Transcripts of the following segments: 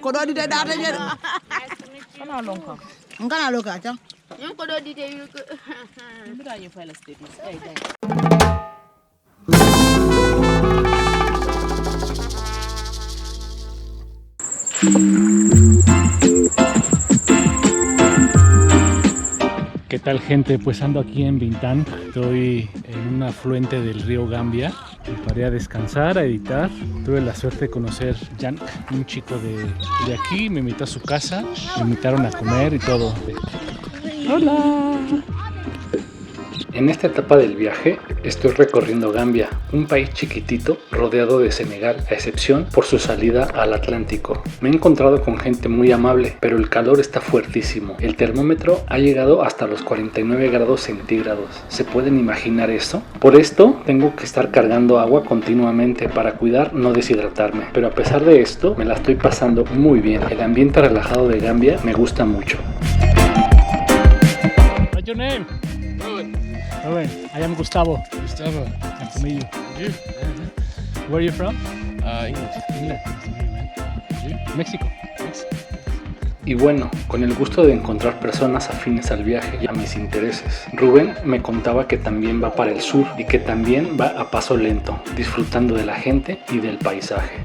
kodo di da da je Kana lonka. ngana loka cha Yan kodo di te yu ko. Mbira yu file statement. Hey. ¿Qué tal, gente? Pues ando aquí en Bintang, estoy en un afluente del río Gambia. Me paré a descansar, a editar. Tuve la suerte de conocer Jan, un chico de aquí, me invitó a su casa, me invitaron a comer y todo. ¡Hola! En esta etapa del viaje estoy recorriendo Gambia, un país chiquitito rodeado de Senegal, a excepción por su salida al Atlántico. Me he encontrado con gente muy amable, pero el calor está fuertísimo. El termómetro ha llegado hasta los 49 grados centígrados. ¿Se pueden imaginar eso? Por esto tengo que estar cargando agua continuamente para cuidar no deshidratarme. Pero a pesar de esto, me la estoy pasando muy bien. El ambiente relajado de Gambia me gusta mucho. What's your name? Owen, I am Gustavo. Gustavo. Nice to meet you. You? Where are you from? English. England. Nice to meet you, man. You? Mexico. Y bueno, con el gusto de encontrar personas afines al viaje y a mis intereses. Rubén me contaba que también va para el sur y que también va a paso lento, disfrutando de la gente y del paisaje.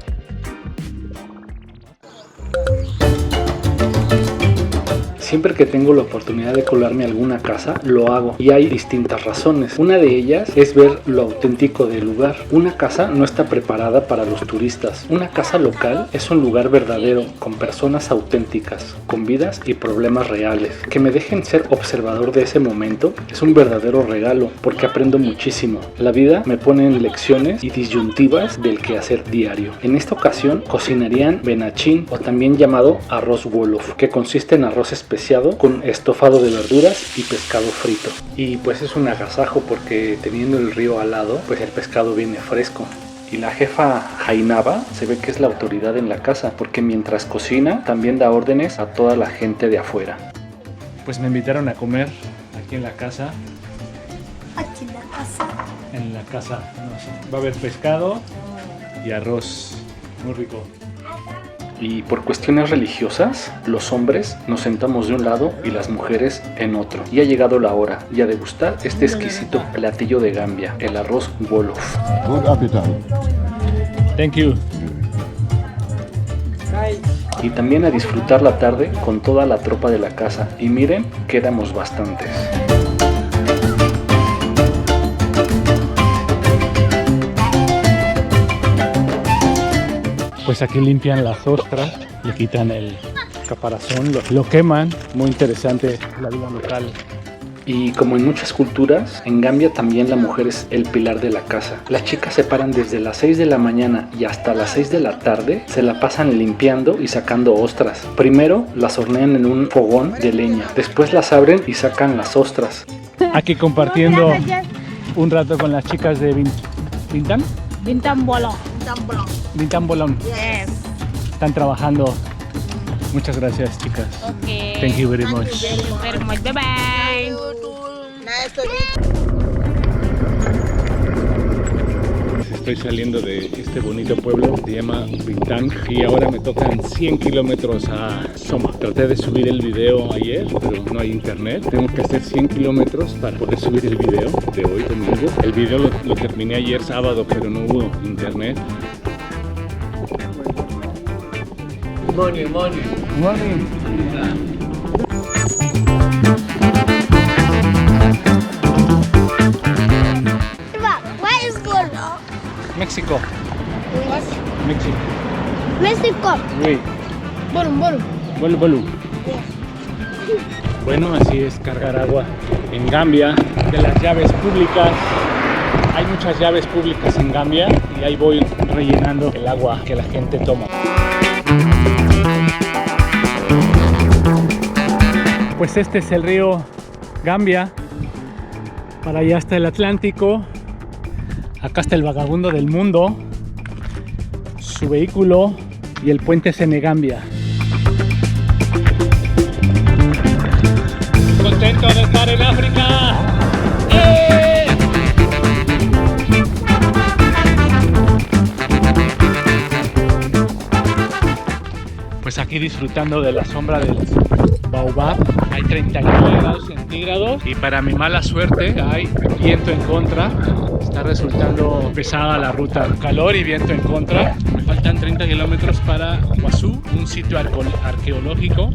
Siempre que tengo la oportunidad de colarme a alguna casa, lo hago y hay distintas razones. Una de ellas es ver lo auténtico del lugar. Una casa no está preparada para los turistas. Una casa local es un lugar verdadero, con personas auténticas, con vidas y problemas reales. Que me dejen ser observador de ese momento es un verdadero regalo, porque aprendo muchísimo. La vida me pone en lecciones y disyuntivas del quehacer diario. En esta ocasión cocinarían benachín, o también llamado arroz wolof, que consiste en arroz especial con estofado de verduras y pescado frito. Y pues es un agasajo porque teniendo el río al lado, pues el pescado viene fresco. Y la jefa Jainaba se ve que es la autoridad en la casa, porque mientras cocina también da órdenes a toda la gente de afuera. Pues me invitaron a comer aquí en la casa. Aquí en la casa. En la casa, no sé. Va a haber pescado y arroz, muy rico. Y por cuestiones religiosas, los hombres nos sentamos de un lado y las mujeres en otro. Y ha llegado la hora de a degustar este exquisito platillo de Gambia, el arroz wolof. Good appetite. Thank you. Y también a disfrutar la tarde con toda la tropa de la casa. Y miren que éramos bastantes. Pues aquí limpian las ostras, le quitan el caparazón, lo queman. Muy interesante la vida local. Y como en muchas culturas, en Gambia también la mujer es el pilar de la casa. Las chicas se paran desde las 6 de la mañana y hasta las 6 de la tarde, se la pasan limpiando y sacando ostras. Primero las hornean en un fogón de leña, después las abren y sacan las ostras. Aquí compartiendo un rato con las chicas de Bintang. Bintang bolong. Bintang Bolong. Yes. Están trabajando. Muchas gracias, chicas. Okay. Thank you very much. Very much. Bye bye. nice to meet you. Estoy saliendo de este bonito pueblo, se llama Bintang, y ahora me tocan 100 kilómetros a Soma. Traté de subir el video ayer, pero no hay internet. Tengo que hacer 100 kilómetros para poder subir el video de hoy, domingo. El video lo terminé ayer sábado, pero no hubo internet. Morning. Morning. Where is good? México. México. Mexico. Oui. Bolu. Bueno, así es cargar agua en Gambia. De las llaves públicas. Hay muchas llaves públicas en Gambia y ahí voy rellenando el agua que la gente toma. Pues este es el río Gambia. Para allá está el Atlántico. Acá está el vagabundo del mundo, su vehículo y el puente Senegambia. Contento de estar en África. ¡Eh! pues aquí disfrutando de la sombra del baobab. Hay 39 grados centígrados y para mi mala suerte hay viento en contra. Está resultando pesada la ruta. Calor y viento en contra. Me faltan 30 kilómetros para Huazú, un sitio arqueológico.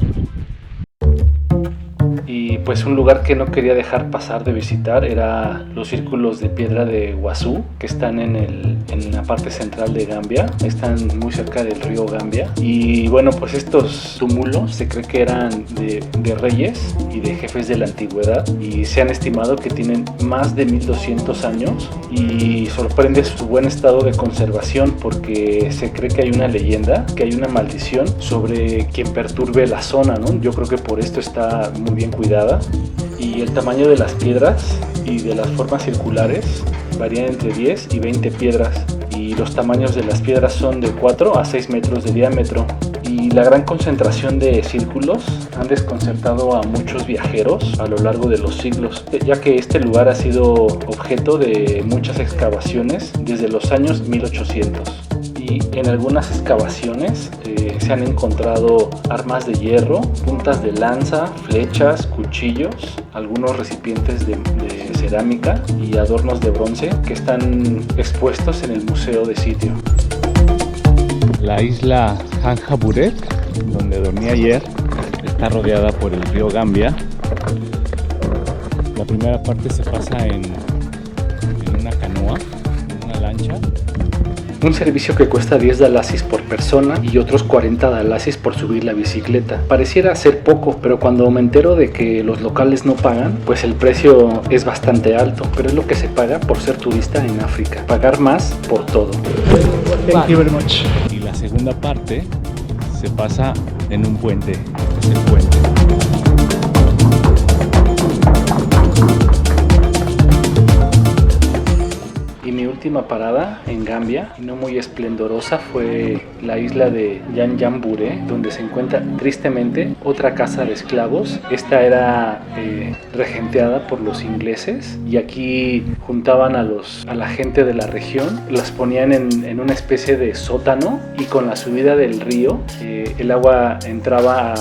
Y pues un lugar que no quería dejar pasar de visitar era los círculos de piedra de Huazú, que están en la parte central de Gambia. Están muy cerca del río Gambia. Y bueno, pues estos túmulos se cree que eran de reyes y de jefes de la antigüedad, y se han estimado que tienen más de 1200 años, y sorprende su buen estado de conservación porque se cree que hay una leyenda, que hay una maldición sobre quien perturbe la zona, ¿no? Yo creo que por esto está muy bien cuidada, y el tamaño de las piedras y de las formas circulares varían entre 10 y 20 piedras, y los tamaños de las piedras son de 4 a 6 metros de diámetro. Y la gran concentración de círculos han desconcertado a muchos viajeros a lo largo de los siglos, ya que este lugar ha sido objeto de muchas excavaciones desde los años 1800. Y en algunas excavaciones se han encontrado armas de hierro, puntas de lanza, flechas, cuchillos, algunos recipientes de cerámica y adornos de bronce que están expuestos en el museo de sitio. La isla Janjaburek, donde dormí ayer, está rodeada por el río Gambia. La primera parte se pasa en una canoa, en una lancha. Un servicio que cuesta 10 dalasis por persona y otros 40 dalasis por subir la bicicleta. Pareciera ser poco, pero cuando me entero de que los locales no pagan, pues el precio es bastante alto, pero es lo que se paga por ser turista en África. Pagar más por todo. Thank you very much. Y la segunda parte se pasa en un puente. Este es el puente. Y mi última parada en Gambia, no muy esplendorosa, fue la isla de Janjanbureh, donde se encuentra tristemente otra casa de esclavos. Esta era regenteada por los ingleses, y aquí juntaban a la gente de la región, las ponían en una especie de sótano, y con la subida del río el agua entraba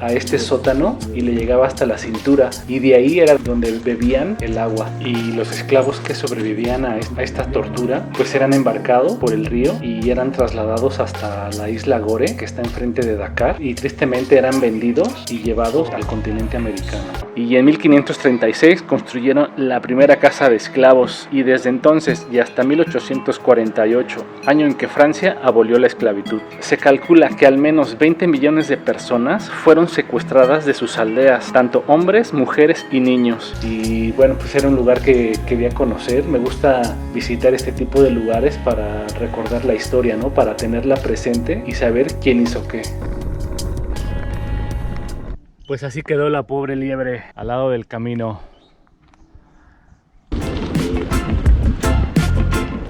a este sótano y le llegaba hasta la cintura, y de ahí era donde bebían el agua. Y los esclavos que sobrevivían a esta tortura pues eran embarcados por el río y eran trasladados hasta la isla Gore, que está enfrente de Dakar, y tristemente eran vendidos y llevados al continente americano. Y en 1536 construyeron la primera casa de esclavos, y desde entonces y hasta 1848, año en que Francia abolió la esclavitud, se calcula que al menos 20 millones de personas fueron secuestradas de sus aldeas, tanto hombres, mujeres y niños. Y bueno, pues era un lugar que quería conocer. Me gusta visitar este tipo de lugares para recordar la historia, ¿no? Para tenerla presente y saber quién hizo qué. Pues así quedó la pobre liebre al lado del camino.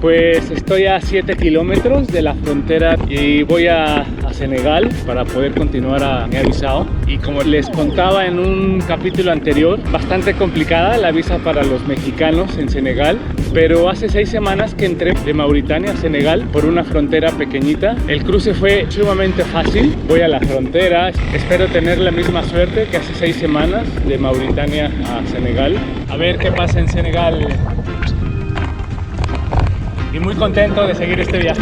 Pues estoy a 7 kilómetros de la frontera y voy a Senegal para poder continuar a Guinea-Bissau. Y como les contaba en un capítulo anterior, bastante complicada la visa para los mexicanos en Senegal, pero hace 6 semanas que entré de Mauritania a Senegal por una frontera pequeñita. El cruce fue sumamente fácil. Voy a la frontera, espero tener la misma suerte que hace 6 semanas de Mauritania a Senegal. A ver qué pasa en Senegal. Y muy contento de seguir este viaje.